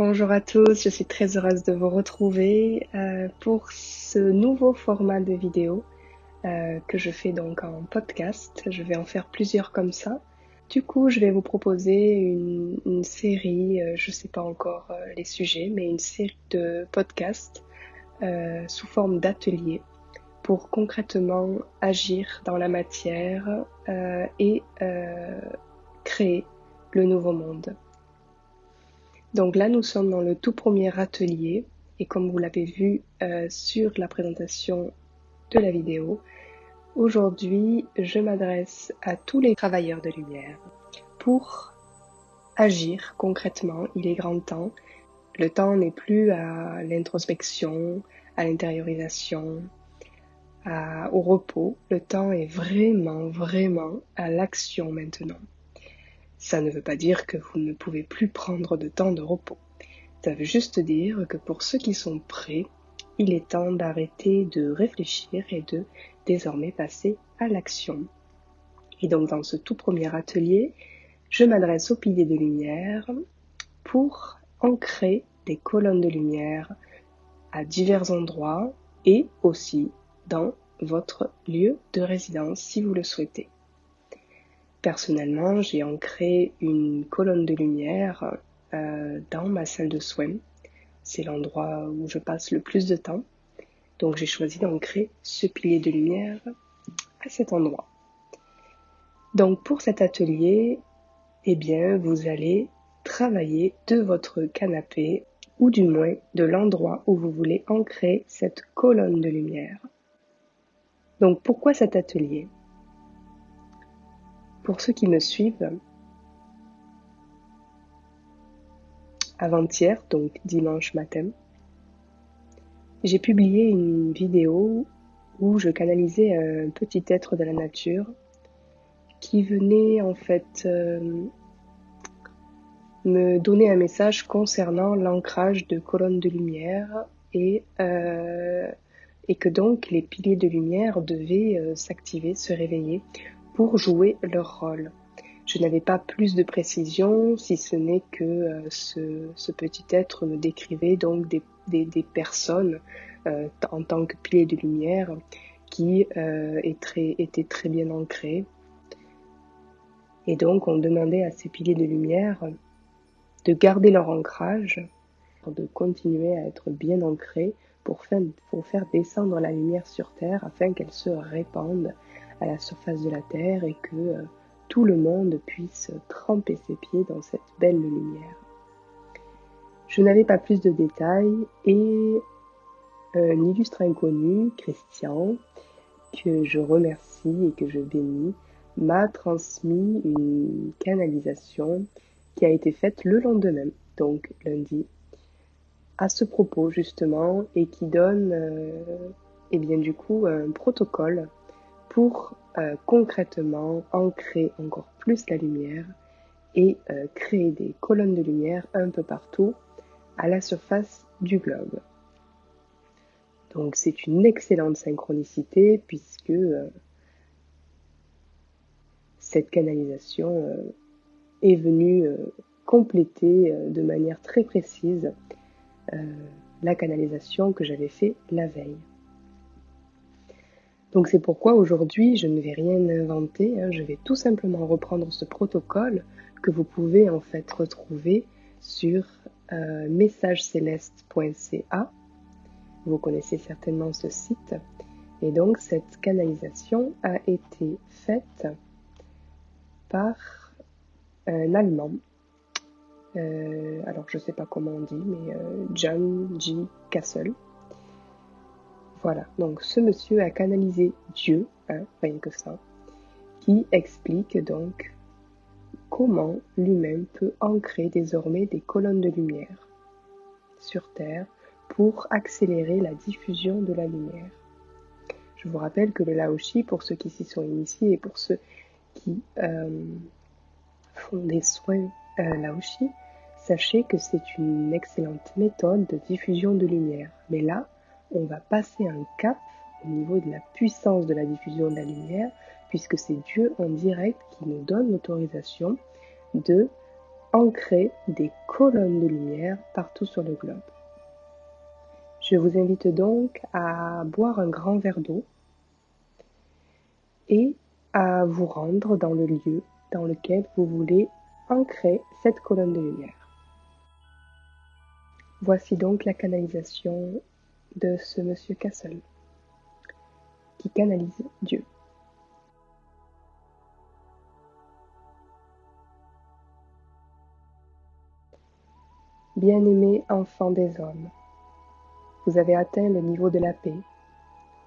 Bonjour à tous, je suis très heureuse de vous retrouver pour ce nouveau format de vidéo que je fais donc en podcast. Je vais en faire plusieurs comme ça. Du coup, je vais vous proposer une série, je ne sais pas encore les sujets, mais une série de podcasts sous forme d'ateliers pour concrètement agir dans la matière et créer le nouveau monde. Donc là, nous sommes dans le tout premier atelier et comme vous l'avez vu sur la présentation de la vidéo, aujourd'hui, je m'adresse à tous les travailleurs de lumière pour agir concrètement. Il est grand temps. Le temps n'est plus à l'introspection, à l'intériorisation, au repos. Le temps est vraiment à l'action maintenant. Ça ne veut pas dire que vous ne pouvez plus prendre de temps de repos. Ça veut juste dire que pour ceux qui sont prêts, il est temps d'arrêter de réfléchir et de désormais passer à l'action. Et donc dans ce tout premier atelier, je m'adresse aux piliers de lumière pour ancrer des colonnes de lumière à divers endroits et aussi dans votre lieu de résidence si vous le souhaitez. Personnellement, j'ai ancré une colonne de lumière dans ma salle de soins. C'est l'endroit où je passe le plus de temps. Donc j'ai choisi d'ancrer ce pilier de lumière à cet endroit. Donc pour cet atelier, eh bien, vous allez travailler de votre canapé ou du moins de l'endroit où vous voulez ancrer cette colonne de lumière. Donc pourquoi cet atelier ? Pour ceux qui me suivent, avant-hier, donc dimanche matin, j'ai publié une vidéo où je canalisais un petit être de la nature qui venait en fait me donner un message concernant l'ancrage de colonnes de lumière et que donc les piliers de lumière devaient s'activer, se réveiller pour jouer leur rôle. Je n'avais pas plus de précision, si ce n'est que ce petit être me décrivait donc des personnes en tant que piliers de lumière qui étaient très bien ancrés. Et donc on demandait à ces piliers de lumière de garder leur ancrage, de continuer à être bien ancrés pour faire descendre la lumière sur Terre afin qu'elle se répande à la surface de la Terre et que tout le monde puisse tremper ses pieds dans cette belle lumière. Je n'avais pas plus de détails et un illustre inconnu, Christian, que je remercie et que je bénis, m'a transmis une canalisation qui a été faite le lendemain, donc lundi, à ce propos justement, et qui donne et bien du coup un protocole pour concrètement ancrer encore plus la lumière et créer des colonnes de lumière un peu partout à la surface du globe. Donc c'est une excellente synchronicité puisque cette canalisation est venue compléter de manière très précise la canalisation que j'avais fait la veille. Donc c'est pourquoi aujourd'hui je ne vais rien inventer, je vais tout simplement reprendre ce protocole que vous pouvez en fait retrouver sur messageceleste.ca. Vous connaissez certainement ce site. Et donc cette canalisation a été faite par un Allemand. Alors je ne sais pas comment on dit, mais John G. Castle. Voilà, donc ce monsieur a canalisé Dieu, rien que ça, qui explique donc comment l'humain peut ancrer désormais des colonnes de lumière sur Terre pour accélérer la diffusion de la lumière. Je vous rappelle que le Laoshi, pour ceux qui s'y sont initiés et pour ceux qui font des soins Laoshi, sachez que c'est une excellente méthode de diffusion de lumière. Mais là, on va passer un cap au niveau de la puissance de la diffusion de la lumière, puisque c'est Dieu en direct qui nous donne l'autorisation de ancrer des colonnes de lumière partout sur le globe. Je vous invite donc à boire un grand verre d'eau et à vous rendre dans le lieu dans lequel vous voulez ancrer cette colonne de lumière. Voici donc la canalisation de ce monsieur Castle, qui canalise Dieu. Bien-aimés enfants des hommes, vous avez atteint le niveau de la paix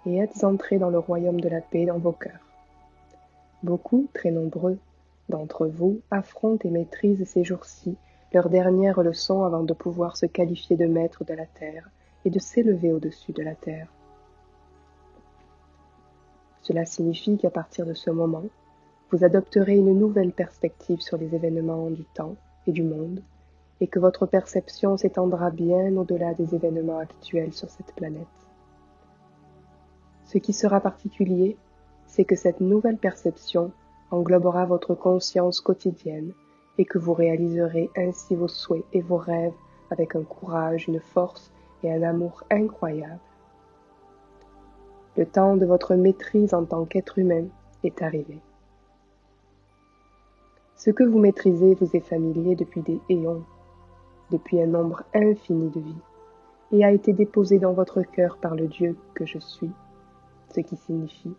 et êtes entrés dans le royaume de la paix dans vos cœurs. Beaucoup, très nombreux, d'entre vous affrontent et maîtrisent ces jours-ci leur dernière leçon avant de pouvoir se qualifier de maîtres de la terre et de s'élever au-dessus de la terre. Cela signifie qu'à partir de ce moment, vous adopterez une nouvelle perspective sur les événements du temps et du monde, et que votre perception s'étendra bien au-delà des événements actuels sur cette planète. Ce qui sera particulier, c'est que cette nouvelle perception englobera votre conscience quotidienne et que vous réaliserez ainsi vos souhaits et vos rêves avec un courage, une force et un amour incroyables. Le temps de votre maîtrise en tant qu'être humain est arrivé. Ce que vous maîtrisez vous est familier depuis des éons, depuis un nombre infini de vies, et a été déposé dans votre cœur par le Dieu que je suis, ce qui signifie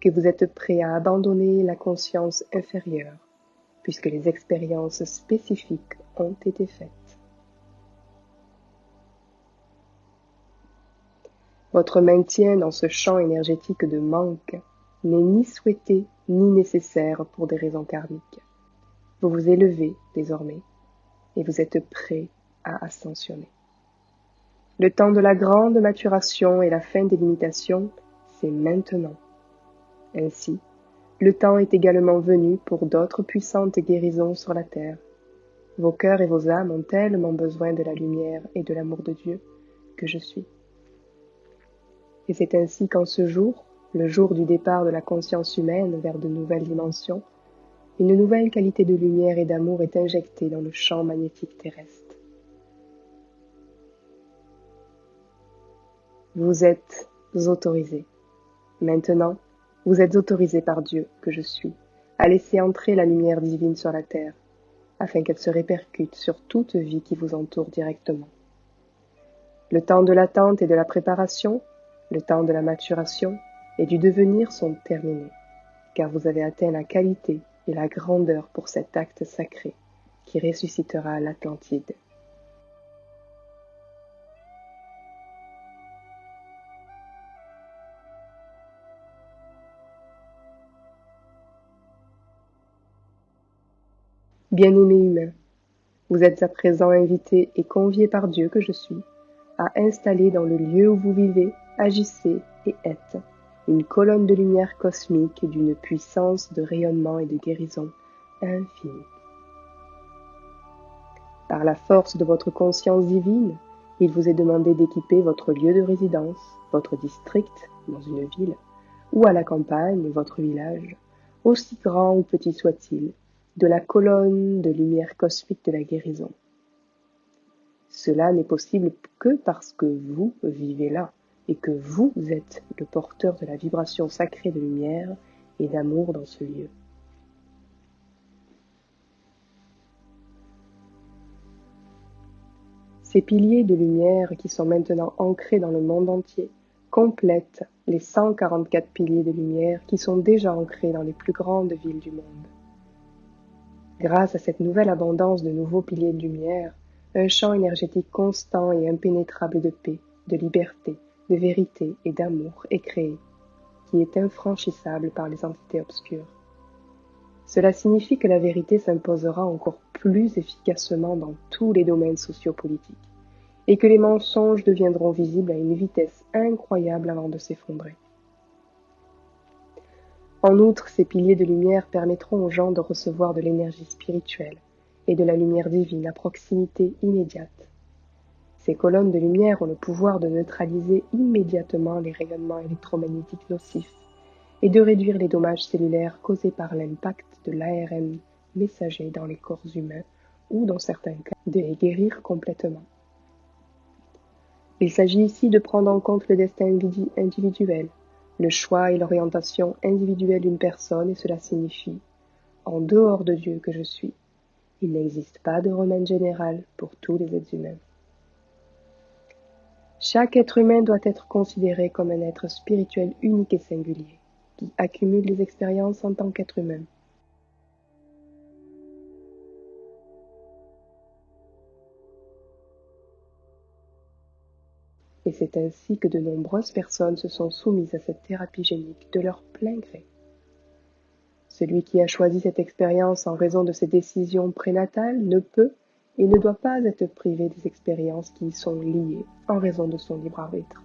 que vous êtes prêt à abandonner la conscience inférieure, puisque les expériences spécifiques ont été faites. Votre maintien dans ce champ énergétique de manque n'est ni souhaité ni nécessaire pour des raisons karmiques. Vous vous élevez désormais et vous êtes prêt à ascensionner. Le temps de la grande maturation et la fin des limitations, c'est maintenant. Ainsi, le temps est également venu pour d'autres puissantes guérisons sur la terre. Vos cœurs et vos âmes ont tellement besoin de la lumière et de l'amour de Dieu que je suis. Et c'est ainsi qu'en ce jour, le jour du départ de la conscience humaine vers de nouvelles dimensions, une nouvelle qualité de lumière et d'amour est injectée dans le champ magnétique terrestre. Vous êtes autorisés. Maintenant, vous êtes autorisés par Dieu, que je suis, à laisser entrer la lumière divine sur la terre, afin qu'elle se répercute sur toute vie qui vous entoure directement. Le temps de l'attente et de la préparation, le temps de la maturation et du devenir sont terminés, car vous avez atteint la qualité et la grandeur pour cet acte sacré qui ressuscitera l'Atlantide. Bien-aimés humains, vous êtes à présent invités et conviés par Dieu que je suis à installer dans le lieu où vous vivez, agissez et êtes une colonne de lumière cosmique d'une puissance de rayonnement et de guérison infinie. Par la force de votre conscience divine, il vous est demandé d'équiper votre lieu de résidence, votre district dans une ville, ou à la campagne, votre village, aussi grand ou petit soit-il, de la colonne de lumière cosmique de la guérison. Cela n'est possible que parce que vous vivez là et que vous êtes le porteur de la vibration sacrée de lumière et d'amour dans ce lieu. Ces piliers de lumière qui sont maintenant ancrés dans le monde entier complètent les 144 piliers de lumière qui sont déjà ancrés dans les plus grandes villes du monde. Grâce à cette nouvelle abondance de nouveaux piliers de lumière, un champ énergétique constant et impénétrable de paix, de liberté, de vérité et d'amour est créé, qui est infranchissable par les entités obscures. Cela signifie que la vérité s'imposera encore plus efficacement dans tous les domaines sociopolitiques, et que les mensonges deviendront visibles à une vitesse incroyable avant de s'effondrer. En outre, ces piliers de lumière permettront aux gens de recevoir de l'énergie spirituelle et de la lumière divine à proximité immédiate. Ces colonnes de lumière ont le pouvoir de neutraliser immédiatement les rayonnements électromagnétiques nocifs et de réduire les dommages cellulaires causés par l'impact de l'ARN messager dans les corps humains ou, dans certains cas, de les guérir complètement. Il s'agit ici de prendre en compte le destin individuel, le choix et l'orientation individuelle d'une personne, et cela signifie, en dehors de Dieu que je suis, il n'existe pas de remède général pour tous les êtres humains. Chaque être humain doit être considéré comme un être spirituel unique et singulier, qui accumule les expériences en tant qu'être humain. Et c'est ainsi que de nombreuses personnes se sont soumises à cette thérapie génique de leur plein gré. Celui qui a choisi cette expérience en raison de ses décisions prénatales ne peut et ne doit pas être privé des expériences qui y sont liées en raison de son libre arbitre.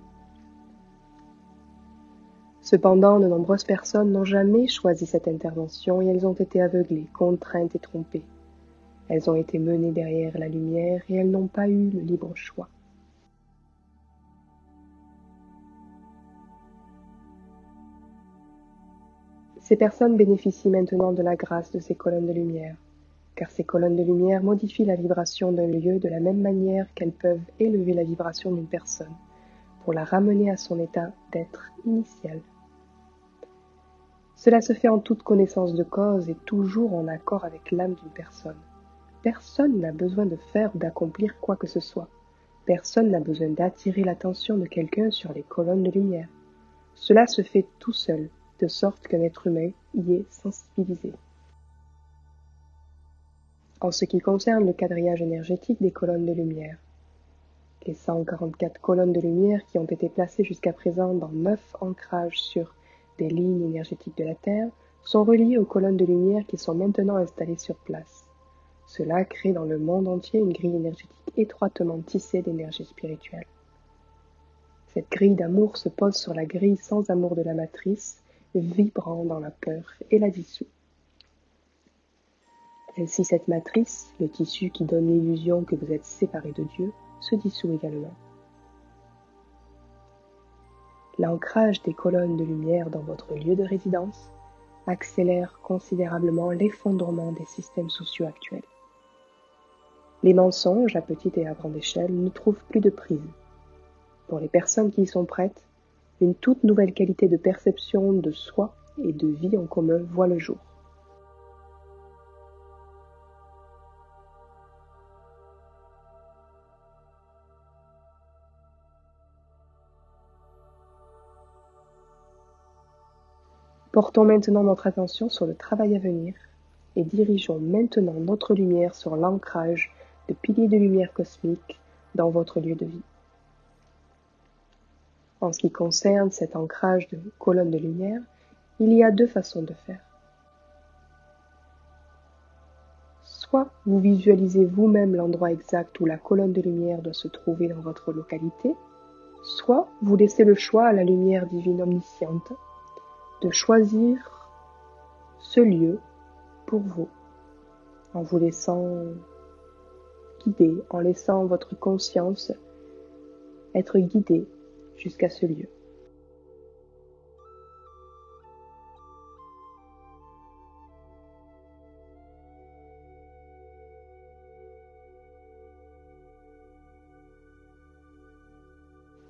Cependant, de nombreuses personnes n'ont jamais choisi cette intervention et elles ont été aveuglées, contraintes et trompées. Elles ont été menées derrière la lumière et elles n'ont pas eu le libre choix. Ces personnes bénéficient maintenant de la grâce de ces colonnes de lumière, car ces colonnes de lumière modifient la vibration d'un lieu de la même manière qu'elles peuvent élever la vibration d'une personne, pour la ramener à son état d'être initial. Cela se fait en toute connaissance de cause et toujours en accord avec l'âme d'une personne. Personne n'a besoin de faire ou d'accomplir quoi que ce soit. Personne n'a besoin d'attirer l'attention de quelqu'un sur les colonnes de lumière. Cela se fait tout seul, de sorte qu'un être humain y est sensibilisé. En ce qui concerne le quadrillage énergétique des colonnes de lumière, les 144 colonnes de lumière qui ont été placées jusqu'à présent dans 9 ancrages sur des lignes énergétiques de la Terre sont reliées aux colonnes de lumière qui sont maintenant installées sur place. Cela crée dans le monde entier une grille énergétique étroitement tissée d'énergie spirituelle. Cette grille d'amour se pose sur la grille sans amour de la matrice, vibrant dans la peur et la dissout. Ainsi cette matrice, le tissu qui donne l'illusion que vous êtes séparé de Dieu, se dissout également. L'ancrage des colonnes de lumière dans votre lieu de résidence accélère considérablement l'effondrement des systèmes sociaux actuels. Les mensonges, à petite et à grande échelle, ne trouvent plus de prise. Pour les personnes qui y sont prêtes, une toute nouvelle qualité de perception de soi et de vie en commun voit le jour. Portons maintenant notre attention sur le travail à venir et dirigeons maintenant notre lumière sur l'ancrage de piliers de lumière cosmique dans votre lieu de vie. En ce qui concerne cet ancrage de colonnes de lumière, il y a 2 façons de faire. Soit vous visualisez vous-même l'endroit exact où la colonne de lumière doit se trouver dans votre localité, soit vous laissez le choix à la lumière divine omnisciente de choisir ce lieu pour vous, en vous laissant guider, en laissant votre conscience être guidée jusqu'à ce lieu.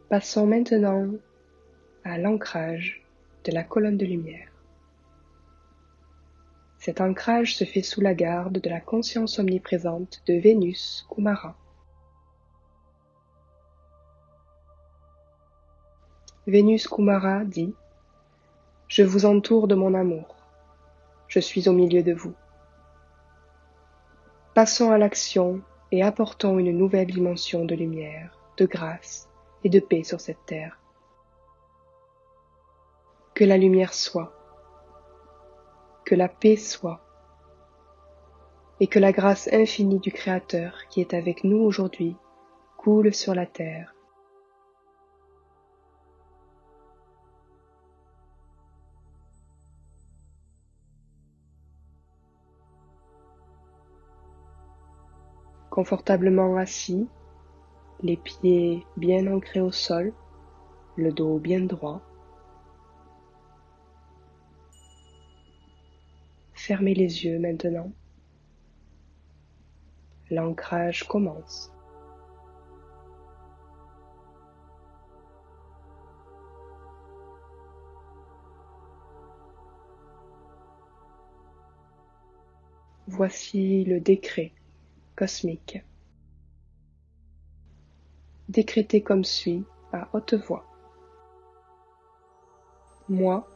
Passons maintenant à l'ancrage de la colonne de lumière. Cet ancrage se fait sous la garde de la conscience omniprésente de Vénus Kumara. Vénus Kumara dit « Je vous entoure de mon amour. Je suis au milieu de vous. Passons à l'action et apportons une nouvelle dimension de lumière, de grâce et de paix sur cette terre. Que la lumière soit, que la paix soit, et que la grâce infinie du Créateur qui est avec nous aujourd'hui coule sur la terre. Confortablement assis, les pieds bien ancrés au sol, le dos bien droit. Fermez les yeux maintenant L'ancrage commence. Voici le décret cosmique. Décrété comme suit à haute voix. Moi,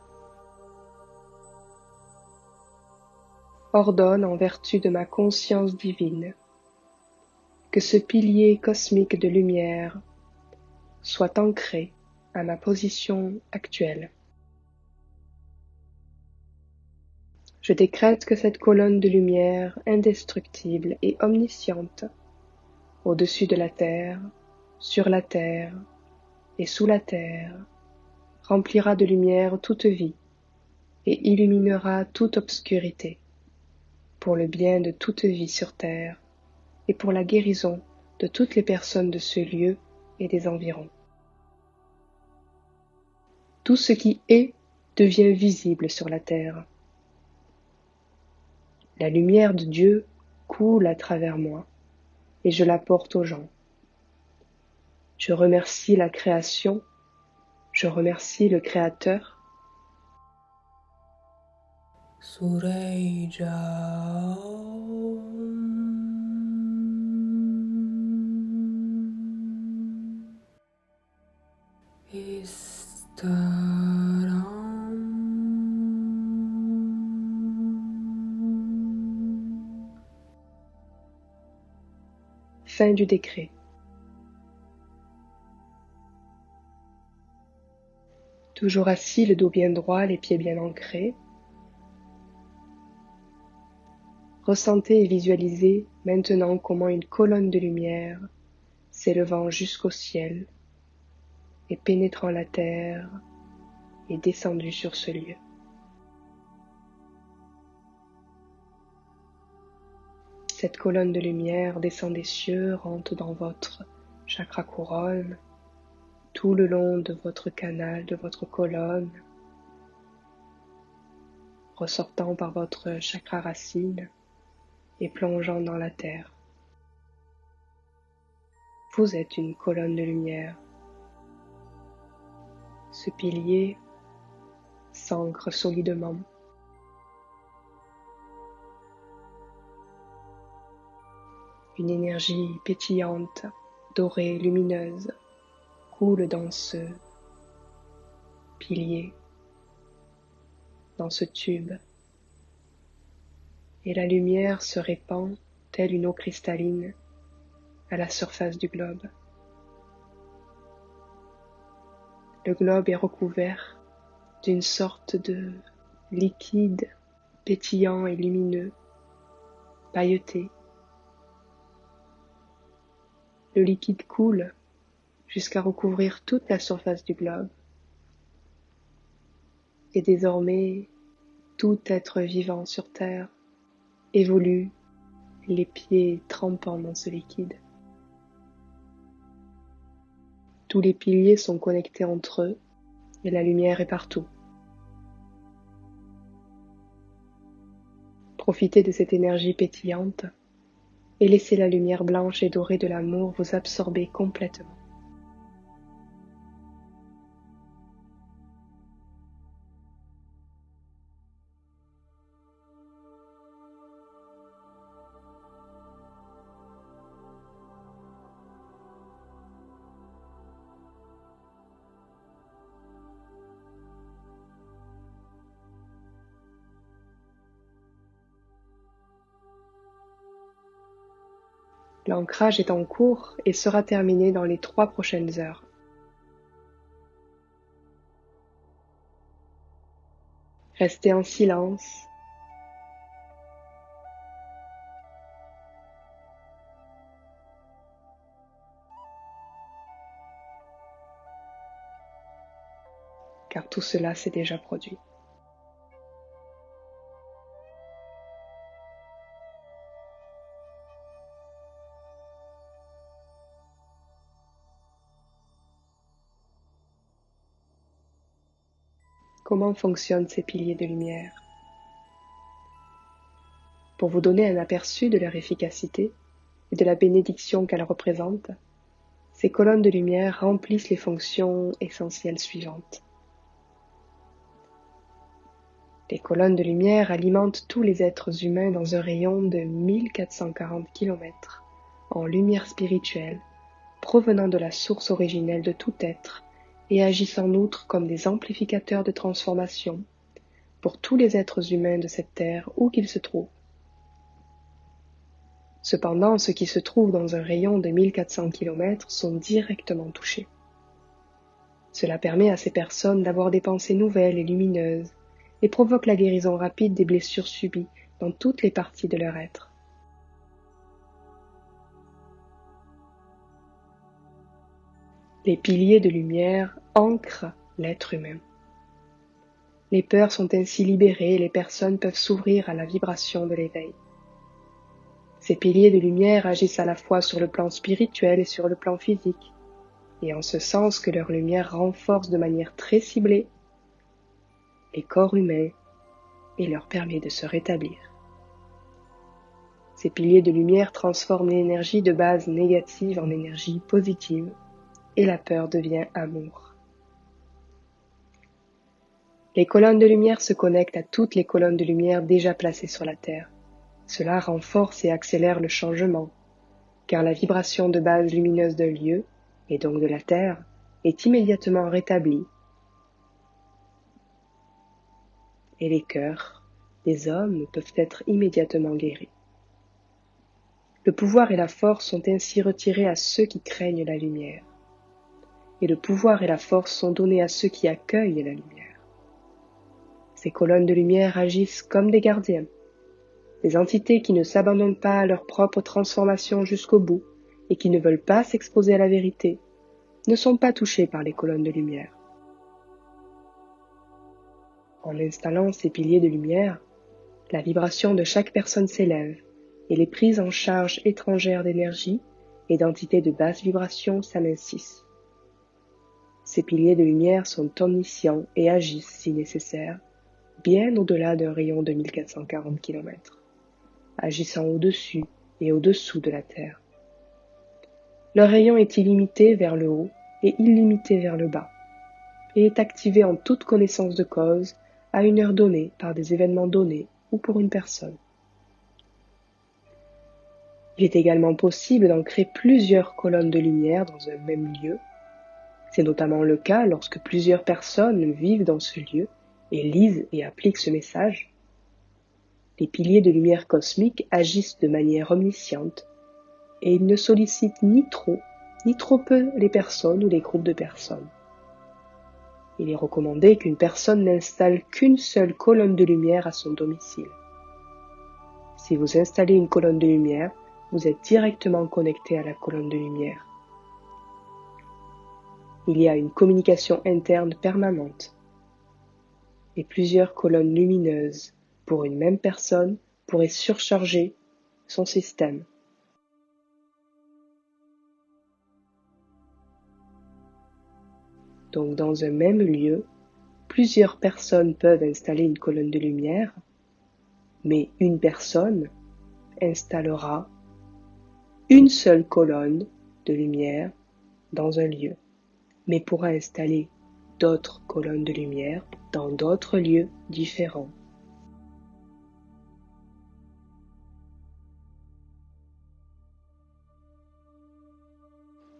ordonne en vertu de ma conscience divine que ce pilier cosmique de lumière soit ancré à ma position actuelle. Je décrète que cette colonne de lumière indestructible et omnisciente, au-dessus de la terre, sur la terre et sous la terre, remplira de lumière toute vie et illuminera toute obscurité, pour le bien de toute vie sur terre et pour la guérison de toutes les personnes de ce lieu et des environs. Tout ce qui est devient visible sur la terre. La lumière de Dieu coule à travers moi et je la porte aux gens. Je remercie la création, je remercie le Créateur. Sureja Fin du décret. Toujours assis, le dos bien droit, les pieds bien ancrés. Ressentez et visualisez maintenant comment une colonne de lumière, s'élevant jusqu'au ciel et pénétrant la terre, est descendue sur ce lieu. Cette colonne de lumière descend des cieux, rentre dans votre chakra couronne, tout le long de votre canal, de votre colonne, ressortant par votre chakra racine et plongeant dans la terre. Vous êtes une colonne de lumière. Ce pilier s'ancre solidement. Une énergie pétillante, dorée, lumineuse, coule dans ce pilier, dans ce tube, et la lumière se répand telle une eau cristalline à la surface du globe. Le globe est recouvert d'une sorte de liquide pétillant et lumineux, pailleté. Le liquide coule jusqu'à recouvrir toute la surface du globe. Et désormais, tout être vivant sur Terre évolue, les pieds trempant dans ce liquide. Tous les piliers sont connectés entre eux et la lumière est partout. Profitez de cette énergie pétillante et laissez la lumière blanche et dorée de l'amour vous absorber complètement. L'ancrage est en cours et sera terminé dans les 3 prochaines heures. Restez en silence. Car tout cela s'est déjà produit. Comment fonctionnent ces piliers de lumière? Pour vous donner un aperçu de leur efficacité, et de la bénédiction qu'elles représentent, ces colonnes de lumière remplissent les fonctions essentielles suivantes. Les colonnes de lumière alimentent tous les êtres humains dans un rayon de 1440 km en lumière spirituelle, provenant de la source originelle de tout être et agissent en outre comme des amplificateurs de transformation pour tous les êtres humains de cette terre où qu'ils se trouvent. Cependant, ceux qui se trouvent dans un rayon de 1400 km sont directement touchés. Cela permet à ces personnes d'avoir des pensées nouvelles et lumineuses et provoque la guérison rapide des blessures subies dans toutes les parties de leur être. Les piliers de lumière ancrent l'être humain. Les peurs sont ainsi libérées et les personnes peuvent s'ouvrir à la vibration de l'éveil. Ces piliers de lumière agissent à la fois sur le plan spirituel et sur le plan physique, et en ce sens que leur lumière renforce de manière très ciblée les corps humains et leur permet de se rétablir. Ces piliers de lumière transforment l'énergie de base négative en énergie positive et la peur devient amour. Les colonnes de lumière se connectent à toutes les colonnes de lumière déjà placées sur la Terre. Cela renforce et accélère le changement, car la vibration de base lumineuse d'un lieu, et donc de la Terre, est immédiatement rétablie. Et les cœurs des hommes peuvent être immédiatement guéris. Le pouvoir et la force sont ainsi retirés à ceux qui craignent la lumière. Et le pouvoir et la force sont donnés à ceux qui accueillent la lumière. Ces colonnes de lumière agissent comme des gardiens, des entités qui ne s'abandonnent pas à leur propre transformation jusqu'au bout et qui ne veulent pas s'exposer à la vérité, ne sont pas touchées par les colonnes de lumière. En installant ces piliers de lumière, la vibration de chaque personne s'élève et les prises en charge étrangères d'énergie et d'entités de basse vibration s'amincissent. Ces piliers de lumière sont omniscients et agissent, si nécessaire, bien au-delà d'un rayon de 1440 km, agissant au-dessus et au-dessous de la Terre. Leur rayon est illimité vers le haut et illimité vers le bas, et est activé en toute connaissance de cause, à une heure donnée, par des événements donnés ou pour une personne. Il est également possible d'en créer plusieurs colonnes de lumière dans un même lieu. C'est notamment le cas lorsque plusieurs personnes vivent dans ce lieu et lisent et appliquent ce message. Les piliers de lumière cosmique agissent de manière omnisciente et ils ne sollicitent ni trop peu les personnes ou les groupes de personnes. Il est recommandé qu'une personne n'installe qu'une seule colonne de lumière à son domicile. Si vous installez une colonne de lumière, vous êtes directement connecté à la colonne de lumière. Il y a une communication interne permanente et plusieurs colonnes lumineuses pour une même personne pourraient surcharger son système. Donc dans un même lieu, plusieurs personnes peuvent installer une colonne de lumière, mais une personne installera une seule colonne de lumière dans un lieu, mais pourra installer d'autres colonnes de lumière dans d'autres lieux différents.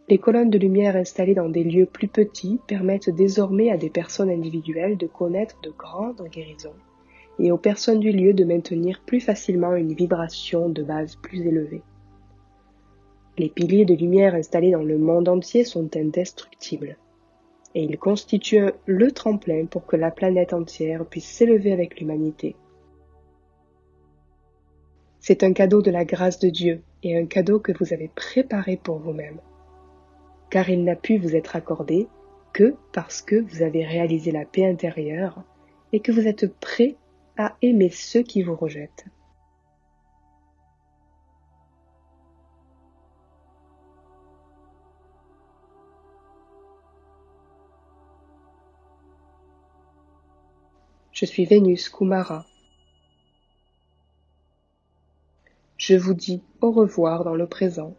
Les colonnes de lumière installées dans des lieux plus petits permettent désormais à des personnes individuelles de connaître de grandes guérisons et aux personnes du lieu de maintenir plus facilement une vibration de base plus élevée. Les piliers de lumière installés dans le monde entier sont indestructibles et ils constituent le tremplin pour que la planète entière puisse s'élever avec l'humanité. C'est un cadeau de la grâce de Dieu et un cadeau que vous avez préparé pour vous-même, car il n'a pu vous être accordé que parce que vous avez réalisé la paix intérieure et que vous êtes prêt à aimer ceux qui vous rejettent. Je suis Vénus Kumara. Je vous dis au revoir dans le présent.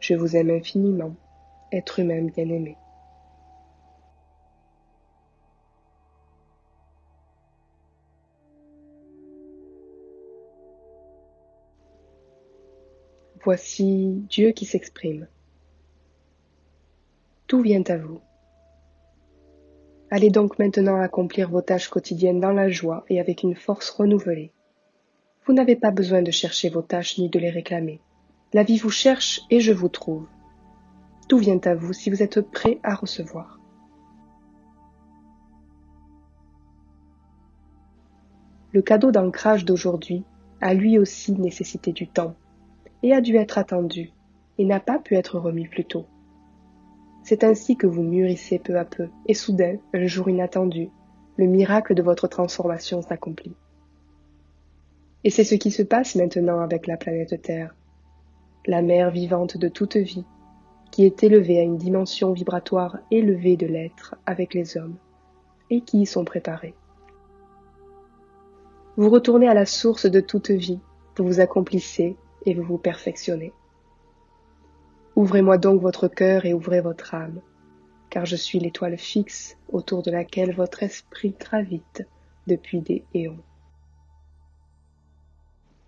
Je vous aime infiniment, être humain bien-aimé. Voici Dieu qui s'exprime. Tout vient à vous. Allez donc maintenant accomplir vos tâches quotidiennes dans la joie et avec une force renouvelée. Vous n'avez pas besoin de chercher vos tâches ni de les réclamer. La vie vous cherche et je vous trouve. Tout vient à vous si vous êtes prêt à recevoir. Le cadeau d'ancrage d'aujourd'hui a lui aussi nécessité du temps et a dû être attendu et n'a pas pu être remis plus tôt. C'est ainsi que vous mûrissez peu à peu et soudain, un jour inattendu, le miracle de votre transformation s'accomplit. Et c'est ce qui se passe maintenant avec la planète Terre, la mère vivante de toute vie, qui est élevée à une dimension vibratoire élevée de l'être avec les hommes, et qui y sont préparés. Vous retournez à la source de toute vie, vous vous accomplissez et vous vous perfectionnez. Ouvrez-moi donc votre cœur et ouvrez votre âme, car je suis l'étoile fixe autour de laquelle votre esprit gravite depuis des éons.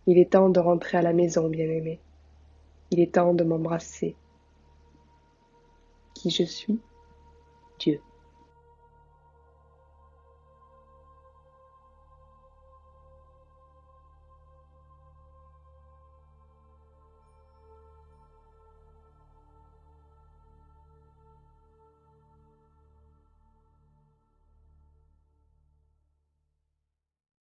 Il est temps de rentrer à la maison, bien-aimé. Il est temps de m'embrasser. Qui je suis? Dieu.